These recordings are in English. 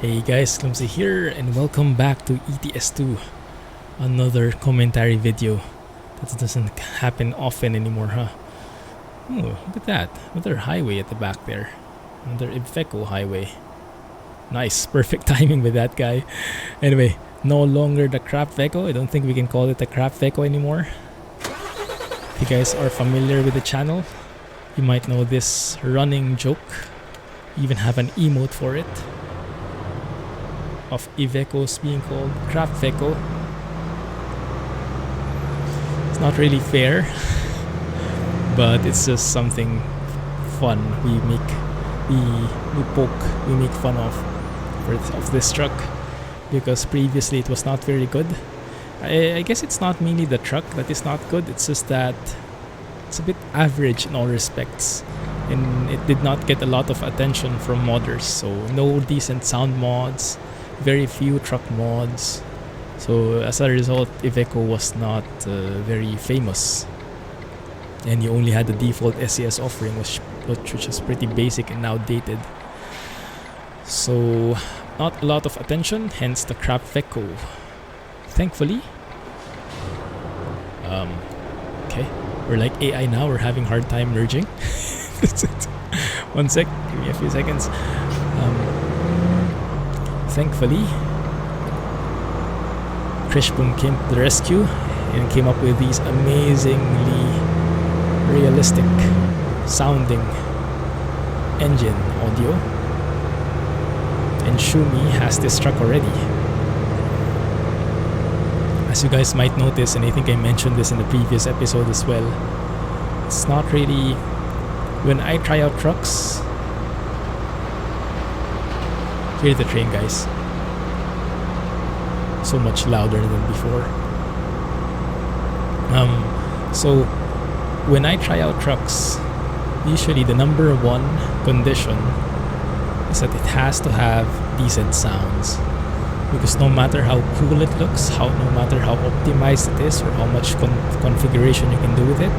Hey guys, Clumsy here and welcome back to ETS2. Another commentary video. That doesn't happen often anymore, huh? Oh, look at that. Another highway at the back there. Another Iveco Hi Way. Nice, perfect timing with that guy. Anyway, no longer the crap Veco. I don't think we can call it a crap Veco anymore. If you guys are familiar with the channel, you might know this running joke. We even have an emote for it. Of Ivecos being called crap Veco. It's not really fair, but it's just something fun we make fun of this truck, because previously it was not very good. I guess it's not mainly the truck that is not good, it's just that it's a bit average in all respects, and it did not get a lot of attention from modders. So no decent sound mods, very few truck mods. So as a result, Iveco was not very famous, and you only had the default SCS offering, which was pretty basic and outdated. So not a lot of attention, hence the crap Veco. Thankfully, okay, we're like AI now. We're having hard time merging. One sec, give me a few seconds. Thankfully, Kriechbaum came to the rescue and came up with these amazingly realistic sounding engine audio. And Schumi has this truck already. As you guys might notice, and I think I mentioned this in the previous episode as well, it's not really, when I try out trucks, hear the train, guys. So much louder than before. So when I try out trucks, usually the number one condition is that it has to have decent sounds, because no matter how cool it looks, no matter how optimized it is, or how much configuration you can do with it,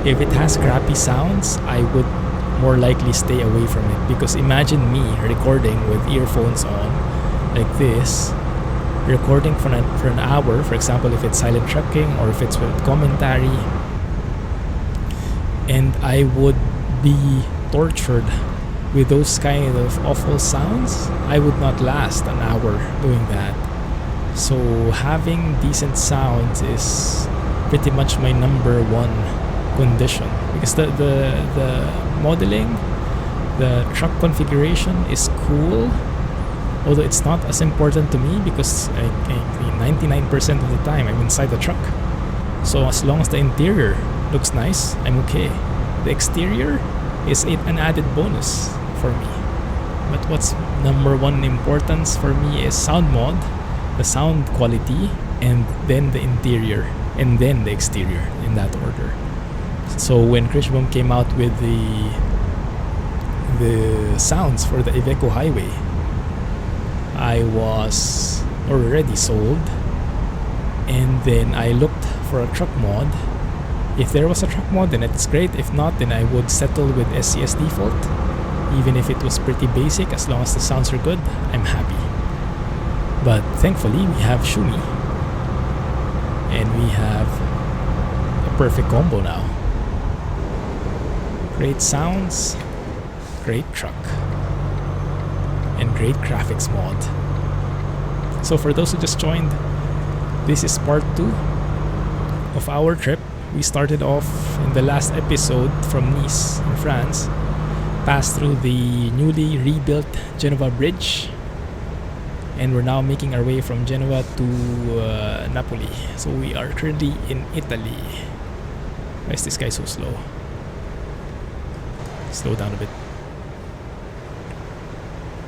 if it has crappy sounds, I would more likely stay away from it. Because imagine me recording with earphones on like this, recording for an hour, for example, if it's silent trucking or if it's with commentary, and I would be tortured with those kind of awful sounds. I would not last an hour doing that. So having decent sounds is pretty much my number one condition, because the modeling, the truck configuration is cool, although it's not as important to me, because 99% of the time I'm inside the truck. So as long as the interior looks nice, I'm okay. The exterior is an added bonus for me. But what's number one importance for me is sound mod, the sound quality, and then the interior, and then the exterior, in that order. So when Kriechbaum came out with the sounds for the Iveco Hi Way, I was already sold, and then I looked for a truck mod. If there was a truck mod, then it's great. If not, then I would settle with SCS default. Even if it was pretty basic, as long as the sounds are good, I'm happy. But thankfully, we have Schumi, and we have a perfect combo now. Great sounds, great truck, and great graphics mod. So for those who just joined, this is part 2 of our trip. We started off in the last episode from Nice in France, passed through the newly rebuilt Genoa Bridge, and we're now making our way from Genoa to Napoli. So we are currently in Italy. Why is this guy so slow? Slow down a bit.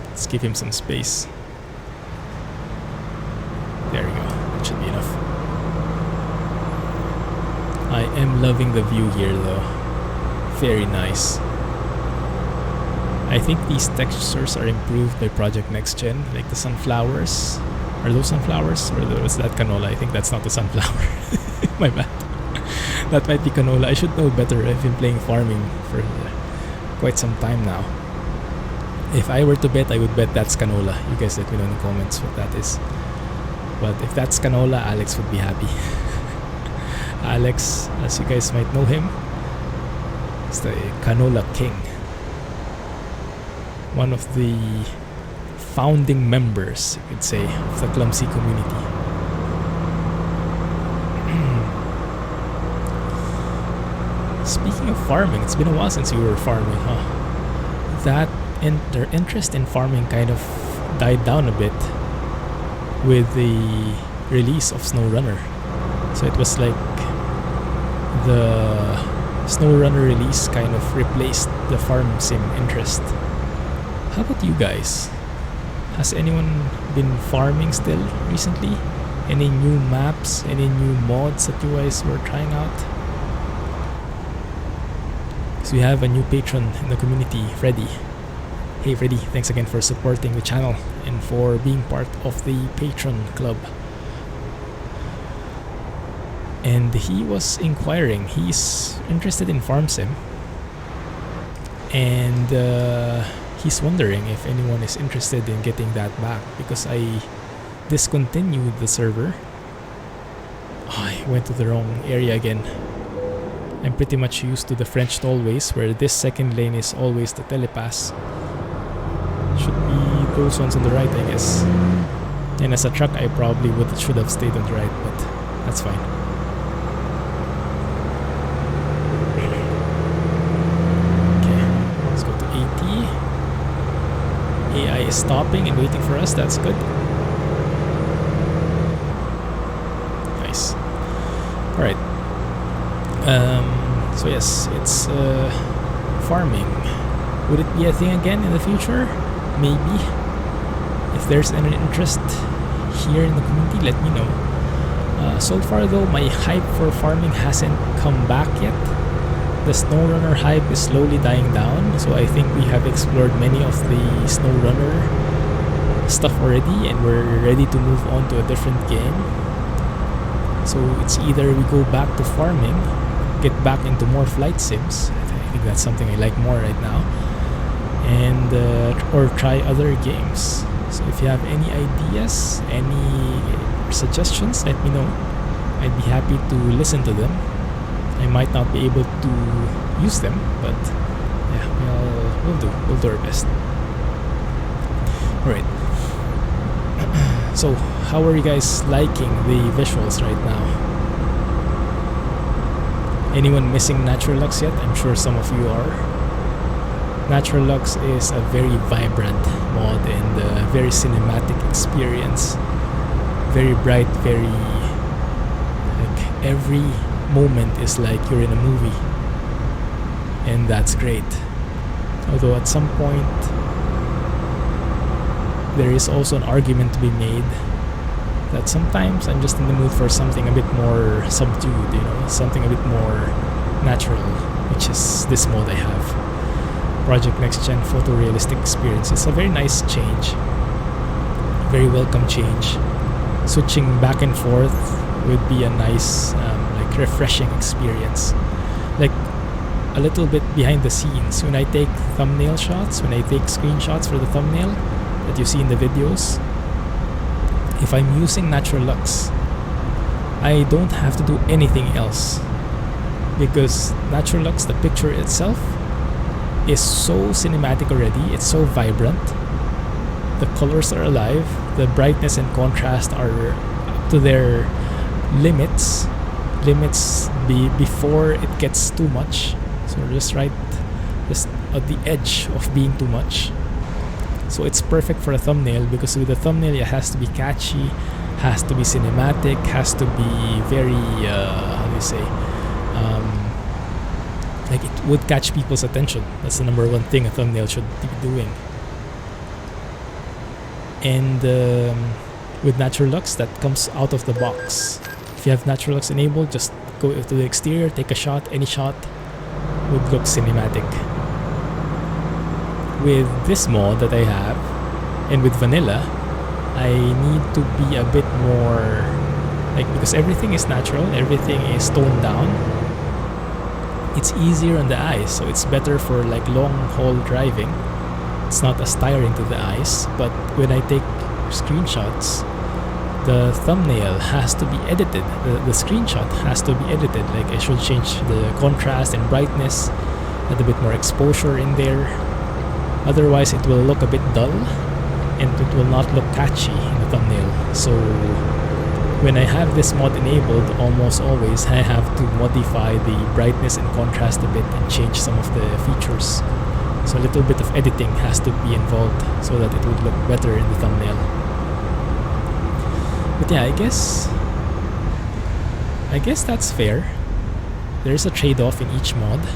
Let's give him some space. There we go. That should be enough. I am loving the view here though. Very nice. I think these textures are improved by Project Next Gen, like the sunflowers. Are those sunflowers? Or is that canola? I think that's not the sunflower. My bad. That might be canola. I should know better. I've been playing farming for quite some time now. If I were to bet, I would bet that's canola. You guys let me know in the comments what that is. But if that's canola, Alex would be happy. Alex, as you guys might know him, is the canola king. One of the founding members, you could say, of the Clumsy community. Speaking of farming, it's been a while since we were farming, huh? Their interest in farming kind of died down a bit with the release of SnowRunner. So it was like the SnowRunner release kind of replaced the farm sim interest. How about you guys? Has anyone been farming still recently? Any new maps? Any new mods that you guys were trying out? So we have a new patron in the community, Freddy. Hey Freddy, thanks again for supporting the channel and for being part of the Patron club. And he was inquiring, he's interested in farm sim, and he's wondering if anyone is interested in getting that back, because I discontinued the server. I went to the wrong area again. I'm pretty much used to the French tollways, where this second lane is always the telepass. Should be those ones on the right, I guess. And as a truck, I probably should have stayed on the right, but that's fine. Okay, let's go to 80. AI is stopping and waiting for us, that's good. Nice. Alright. So yes, it's farming. Would it be a thing again in the future? Maybe. If there's any interest here in the community, let me know. So far though, my hype for farming hasn't come back yet. The SnowRunner hype is slowly dying down, so I think we have explored many of the SnowRunner stuff already, and we're ready to move on to a different game. So it's either we go back to farming, get back into more flight sims. I think that's something I like more right now, and or try other games. So if you have any ideas, any suggestions, let me know. I'd be happy to listen to them. I might not be able to use them, but yeah, we'll do our best. Alright. So how are you guys liking the visuals right now? Anyone missing Natural Lux yet? I'm sure some of you are. Natural Lux is a very vibrant mod and a very cinematic experience. Very bright, very... like every moment is like you're in a movie. And that's great. Although at some point, there is also an argument to be made that sometimes I'm just in the mood for something a bit more subdued, you know, something a bit more natural, which is this mode I have. Project Next Gen Photorealistic Experience. It's a very nice change, very welcome change. Switching back and forth would be a nice, like refreshing experience. Like a little bit behind the scenes, when I take thumbnail shots, when I take screenshots for the thumbnail that you see in the videos, if I'm using Natural Lux, I don't have to do anything else, because Natural Lux, the picture itself, is so cinematic already. It's so vibrant. The colors are alive. The brightness and contrast are up to their limits. Before it gets too much. So just right, just at the edge of being too much. So it's perfect for a thumbnail, because with a thumbnail it has to be catchy, has to be cinematic, has to be very, how do you say, like it would catch people's attention. That's the number one thing a thumbnail should be doing. And with Natural Lux, that comes out of the box. If you have Natural Lux enabled, just go to the exterior, take a shot, any shot would look cinematic. With this mod that I have, and with vanilla, I need to be a bit more, like, because everything is natural, everything is toned down, it's easier on the eyes, so it's better for like long haul driving. it's not as tiring to the eyes. But when I take screenshots, the thumbnail has to be edited. The screenshot has to be edited. Like I should change the contrast and brightness, add a bit more exposure in there. Otherwise, it will look a bit dull and it will not look catchy in the thumbnail. So when I have this mod enabled, almost always I have to modify the brightness and contrast a bit and change some of the features. So a little bit of editing has to be involved so that it would look better in the thumbnail. But yeah, I guess that's fair. There's a trade-off in each mod.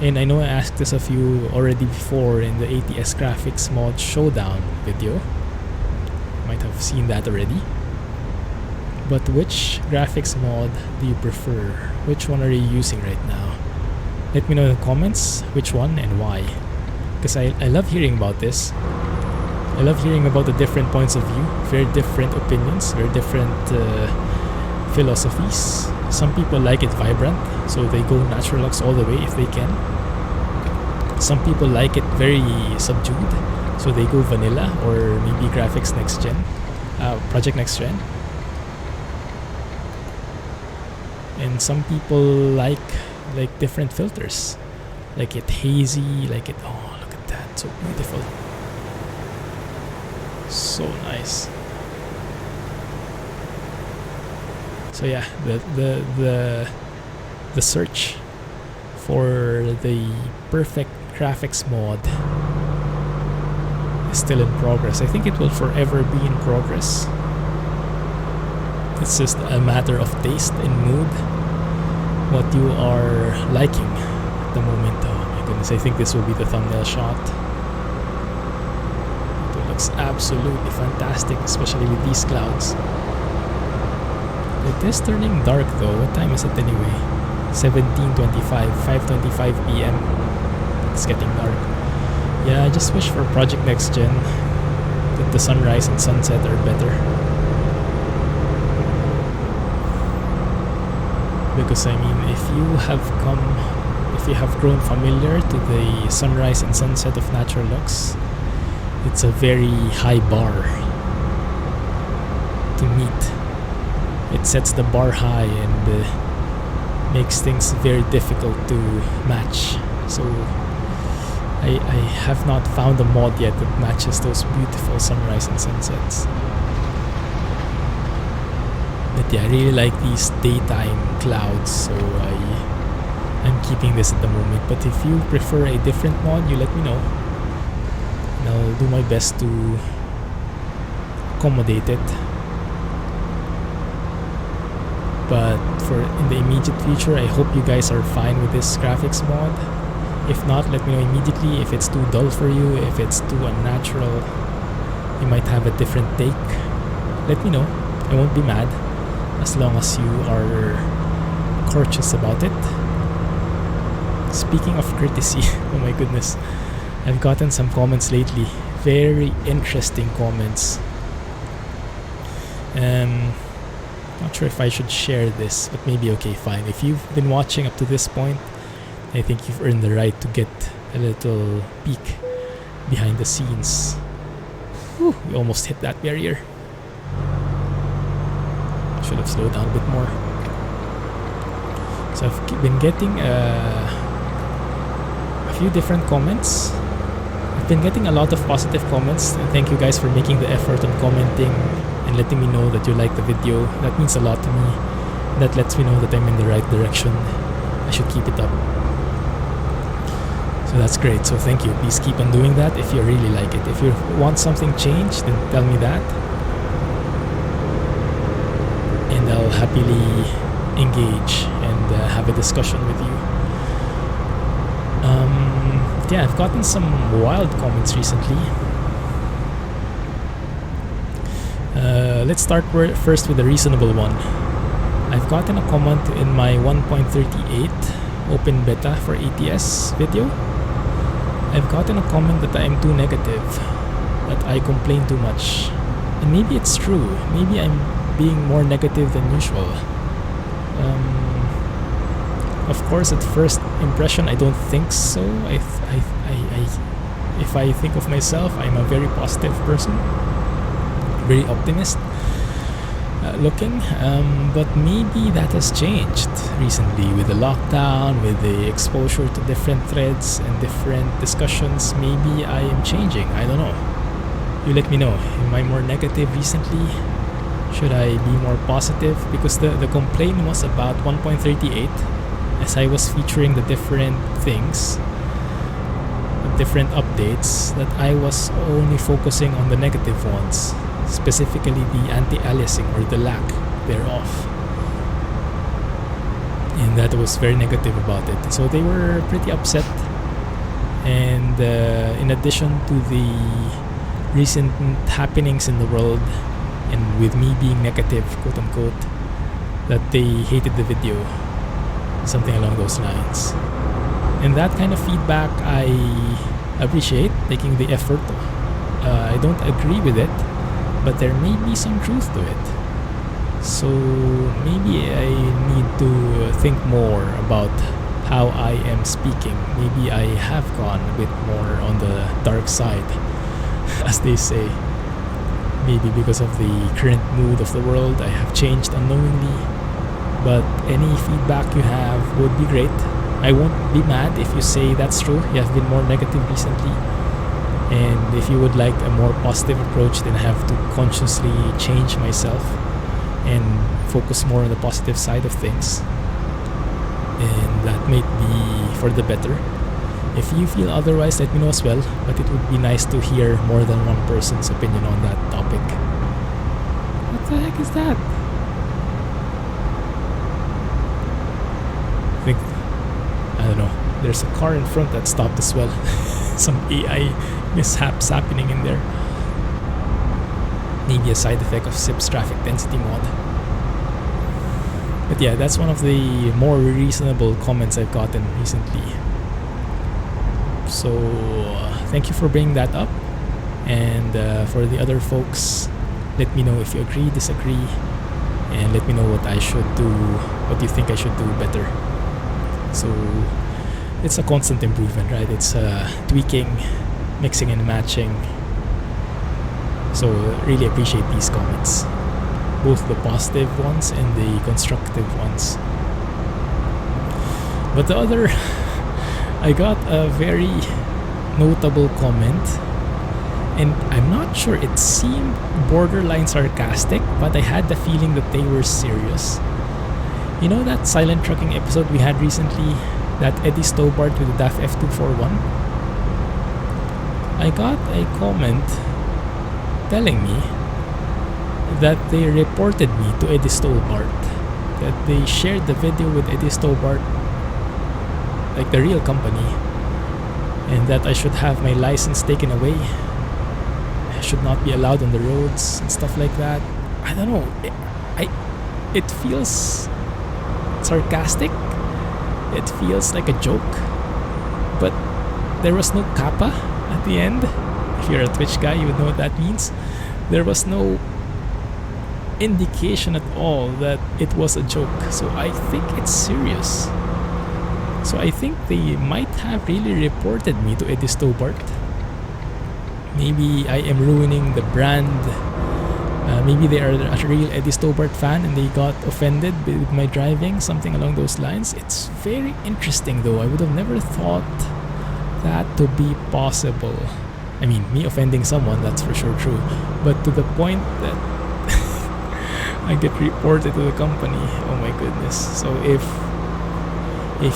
And I know I asked this of you already before in the ATS graphics mod showdown video. You might have seen that already. But which graphics mod do you prefer? Which one are you using right now? Let me know in the comments which one and why. Because I love hearing about this. I love hearing about the different points of view, very different opinions, very different philosophies. Some people like it vibrant, so they go natural lux all the way if they can. Some people like it very subdued, so they go vanilla or maybe graphics next gen, project next gen. And some people like different filters, like it hazy, like it, oh look at that, so beautiful, so nice. So yeah, the search for the perfect graphics mod is still in progress. I think it will forever be in progress. It's just a matter of taste and mood, what you are liking at the moment. Oh my goodness, I think this will be the thumbnail shot. It looks absolutely fantastic, especially with these clouds. It is turning dark though. What time is it anyway? 17:25, 5:25 PM. It's getting dark. Yeah, I just wish for Project Next Gen that the sunrise and sunset are better. Because I mean, if you have grown familiar to the sunrise and sunset of Natural Lux, it's a very high bar to meet. It sets the bar high and makes things very difficult to match. So I have not found a mod yet that matches those beautiful sunrise and sunsets. But yeah, I really like these daytime clouds, so I'm keeping this at the moment. But if you prefer a different mod, you let me know, and I'll do my best to accommodate it. But for in the immediate future, I hope you guys are fine with this graphics mod. If not, let me know immediately. If it's too dull for you, if it's too unnatural, you might have a different take. Let me know. I won't be mad, as long as you are courteous about it. Speaking of courtesy, oh my goodness, I've gotten some comments lately. Very interesting comments. Not sure if I should share this, but maybe okay, fine. If you've been watching up to this point, I think you've earned the right to get a little peek behind the scenes. Whew, we almost hit that barrier. Should have slowed down a bit more. So I've been getting a few different comments. I've been getting a lot of positive comments, and thank you guys for making the effort on commenting and letting me know that you like the video. That means a lot to me. That lets me know that I'm in the right direction. I should keep it up. So that's great. So thank you. Please keep on doing that if you really like it. If you want something changed, then tell me that, and I'll happily engage and have a discussion with you. Yeah, I've gotten some wild comments recently. Let's start first with a reasonable one. I've gotten a comment in my 1.38 open beta for ATS video. I've gotten a comment that I am too negative, that I complain too much. And maybe it's true. Maybe I'm being more negative than usual. Of course, at first impression, I don't think so. If I think of myself, I'm a very positive person, very optimist looking, but maybe that has changed recently with the lockdown, with the exposure to different threads and different discussions. Maybe I am changing. I don't know. You let me know. Am I more negative recently? Should I be more positive? Because the complaint was about 1.38, as I was featuring the different things, the different updates, that I was only focusing on the negative ones, specifically the anti-aliasing or the lack thereof, and that was very negative about it. So they were pretty upset, and in addition to the recent happenings in the world, and with me being negative, quote unquote, that they hated the video, something along those lines. And that kind of feedback I appreciate, taking the effort. I don't agree with it, but there may be some truth to it. So maybe I need to think more about how I am speaking. Maybe I have gone a bit more on the dark side, as they say. Maybe because of the current mood of the world, I have changed unknowingly. But any feedback you have would be great. I won't be mad if you say that's true, you have been more negative recently. And if you would like a more positive approach, then I have to consciously change myself and focus more on the positive side of things. And that might be for the better. If you feel otherwise, let me know as well. But it would be nice to hear more than one person's opinion on that topic. What the heck is that? I don't know. There's a car in front that stopped as well. Some AI mishaps happening in there. Maybe a side effect of SIP's traffic density mod. But yeah, that's one of the more reasonable comments I've gotten recently. So thank you for bringing that up. And for the other folks, let me know if you agree, disagree, and let me know what I should do, what you think I should do better. So it's a constant improvement, right? It's tweaking, mixing and matching. So really appreciate these comments, both the positive ones and the constructive ones. But the other, I got a very notable comment, and I'm not sure, it seemed borderline sarcastic, but I had the feeling that they were serious. You know that silent trucking episode we had recently, that Eddie Stobart with the DAF F241? I got a comment telling me that they reported me to Eddie Stobart, that they shared the video with Eddie Stobart, like the real company, and that I should have my license taken away. I should not be allowed on the roads and stuff like that. I don't know. It feels sarcastic. It feels like a joke. But there was no kappa at the end. If you're a Twitch guy, you would know what that means. There was no indication at all that it was a joke. So I think it's serious. So I think they might have really reported me to Eddie Stobart. Maybe I am ruining the brand. Maybe they are a real Eddie Stobart fan and they got offended with my driving, something along those lines. It's very interesting though. I would have never thought that to be possible. I mean, me offending someone, that's for sure true. But to the point that I get reported to the company, oh my goodness. So if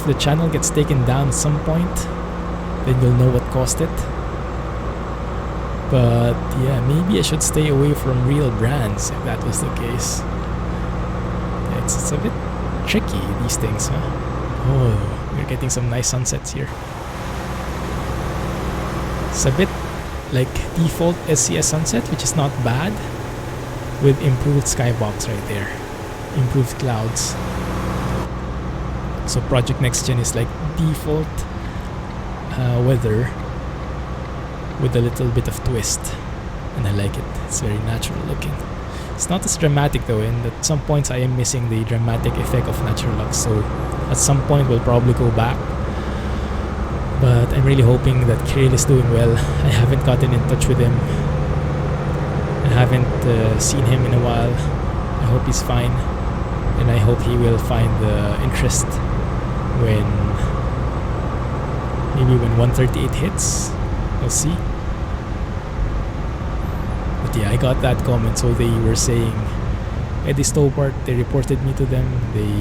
the channel gets taken down at some point, then you'll know what caused it. But yeah, maybe I should stay away from real brands if that was the case. It's a bit tricky, these things, huh? Oh, we're getting some nice sunsets here. It's a bit like default SCS sunset, which is not bad, with improved skybox right there, improved clouds. So Project Next Gen is like default weather with a little bit of twist, and I like it. It's very natural looking. It's not as dramatic though, and at some points I am missing the dramatic effect of natural lux, so at some point we'll probably go back But I'm really hoping that Kirill is doing well. I haven't gotten in touch with him. I haven't seen him in a while. I hope he's fine. And I hope he will find the interest when 138 hits. We'll see. But yeah, I got that comment. So they were saying Eddie Stobart, they reported me to them. They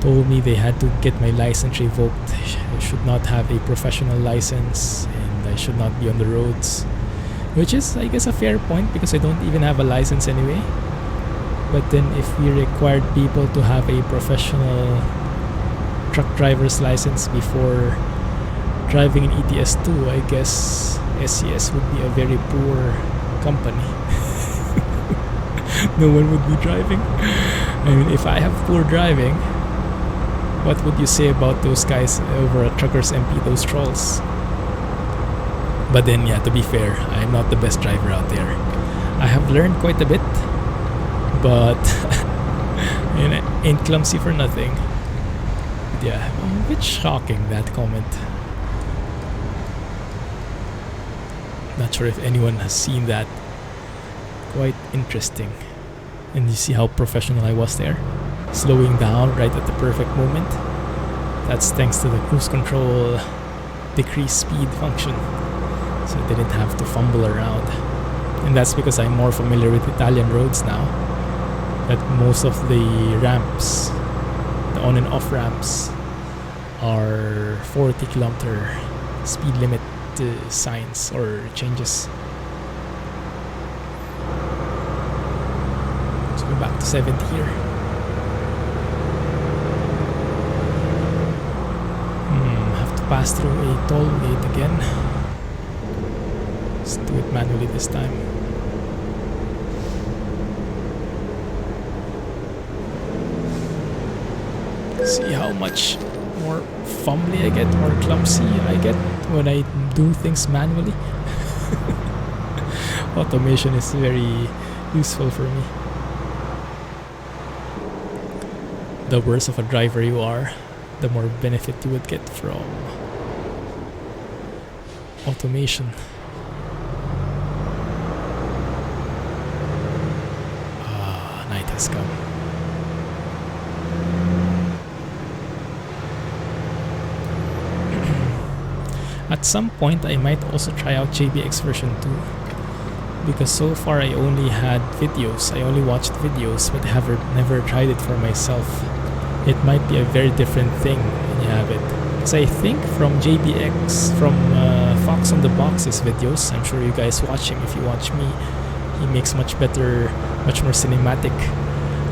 told me they had to get my license revoked. I should not have a professional license and I should not be on the roads, which is, I guess, a fair point because I don't even have a license anyway. But then if we required people to have a professional truck driver's license before driving an ETS2, I guess SCS would be a very poor company. No one would be driving. I mean, if I have poor driving, what would you say about those guys over at Truckers MP, those trolls? But then, yeah, to be fair, I'm not the best driver out there. I have learned quite a bit, but ain't clumsy for nothing. But yeah, a bit shocking, that comment. Not sure if anyone has seen that. Quite interesting. And you see how professional I was there, slowing down right at the perfect moment. That's thanks to the cruise control decrease speed function, so I didn't have to fumble around. And that's because I'm more familiar with Italian roads now, that most of the ramps, the on and off ramps, are 40-kilometer speed limit signs or changes. So we're back to 70 here. Have to pass through a toll gate again. Let's do it manually this time. See how much more fumbly I get, more clumsy I get when I do things manually. Automation is very useful for me. The worse of a driver you are, the more benefit you would get from automation. Night has come. At some point I might also try out JBX version 2, because so far I only had videos, I only watched videos, but I have never tried it for myself. It might be a very different thing when you have it. Because I think from JBX, from Fox on the Box's videos, I'm sure you guys watch him. If you watch me, he makes much better, much more cinematic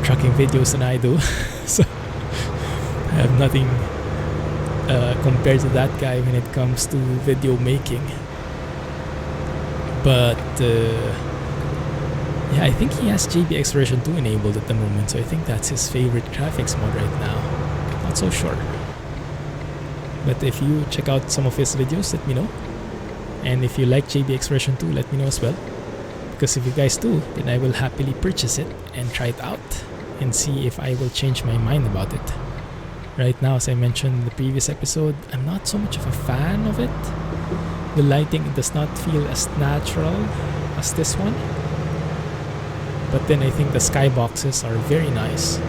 trucking videos than I do. So I have nothing compared to that guy when it comes to video making. But yeah, I think he has JBX version 2 enabled at the moment, so I think that's his favorite graphics mod right now. Not so sure. But if you check out some of his videos, let me know. And if you like JBX version 2, let me know as well. Because if you guys do, then I will happily purchase it and try it out and see if I will change my mind about it. Right now, as I mentioned in the previous episode, I'm not so much of a fan of it. The lighting does not feel as natural as this one. But then I think the skyboxes are very nice,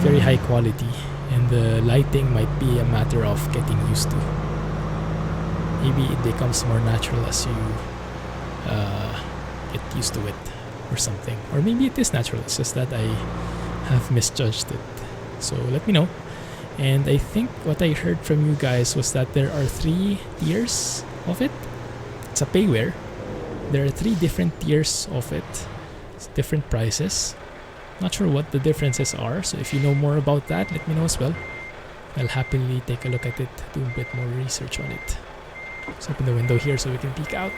very high quality, and the lighting might be a matter of getting used to. Maybe it becomes more natural as you get used to it or something. Or maybe it is natural, it's just that I have misjudged it. So let me know. And I think what I heard from you guys was that there are 3 tiers of it. It's a payware. There are 3 different tiers of it. It's different prices. Not sure what the differences are, so if you know more about that, let me know as well. I'll happily take a look at it, do a bit more research on it. Let's open the window here so we can peek out.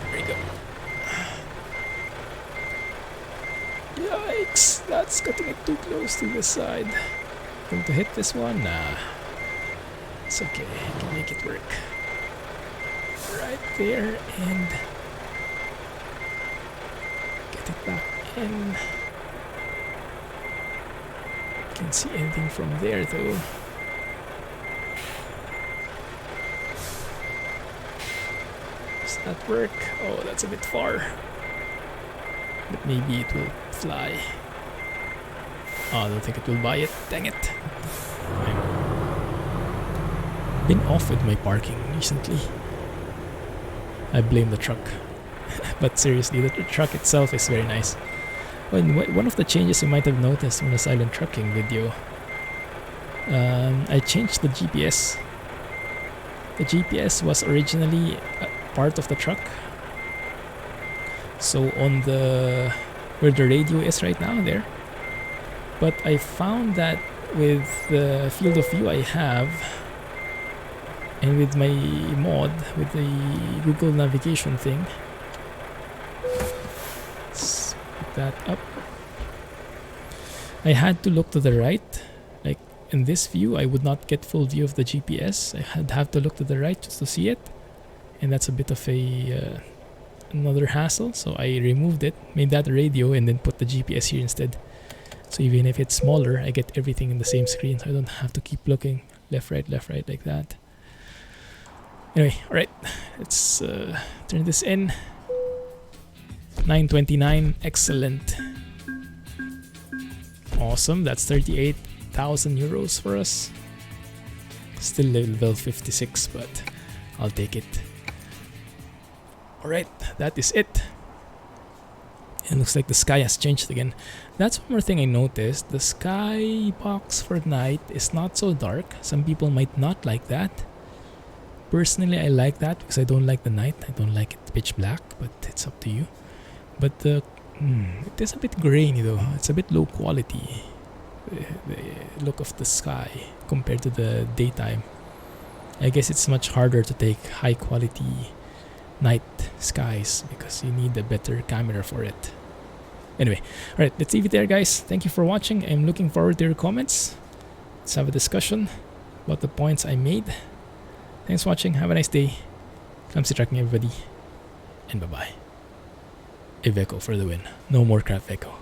There we go. Yikes, that's cutting it too close to the side. Going to hit this one? Nah. It's okay, I can make it work. Right there, and get it back in. Can't see anything from there though. Does that work? Oh, that's a bit far. But maybe it will fly. Oh, I don't think it will buy it. Dang it. I've been off with my parking recently. I blame the truck. But seriously, the truck itself is very nice. One of the changes you might have noticed from the silent trucking video, I changed the GPS. The GPS was originally part of the truck. So on the where the radio is right now, there. But I found that with the field of view I have, and with my mod, with the Google navigation thing, let's pick that up. I had to look to the right. Like in this view, I would not get full view of the GPS. I'd have to look to the right just to see it, and that's a bit of a another hassle. So I removed it, made that radio, and then put the GPS here instead. So even if it's smaller, I get everything in the same screen, so I don't have to keep looking left, right, like that. Anyway, alright, let's turn this in. 929, excellent. Awesome, that's 38,000 euros for us. Still level 56, but I'll take it. Alright, that is it. It looks like the sky has changed again. That's one more thing I noticed. The sky box for night is not so dark. Some people might not like that. Personally, I like that because I don't like the night. I don't like it pitch black, but it's up to you. But it is a bit grainy though. It's a bit low quality, the look of the sky compared to the daytime. I guess it's much harder to take high quality night skies because you need a better camera for it. Anyway, alright, let's leave it there, guys. Thank you for watching. I'm looking forward to your comments. Let's have a discussion about the points I made. Thanks for watching. Have a nice day. Clumsy trucking, everybody. And bye-bye. Iveco for the win. No more crap Iveco.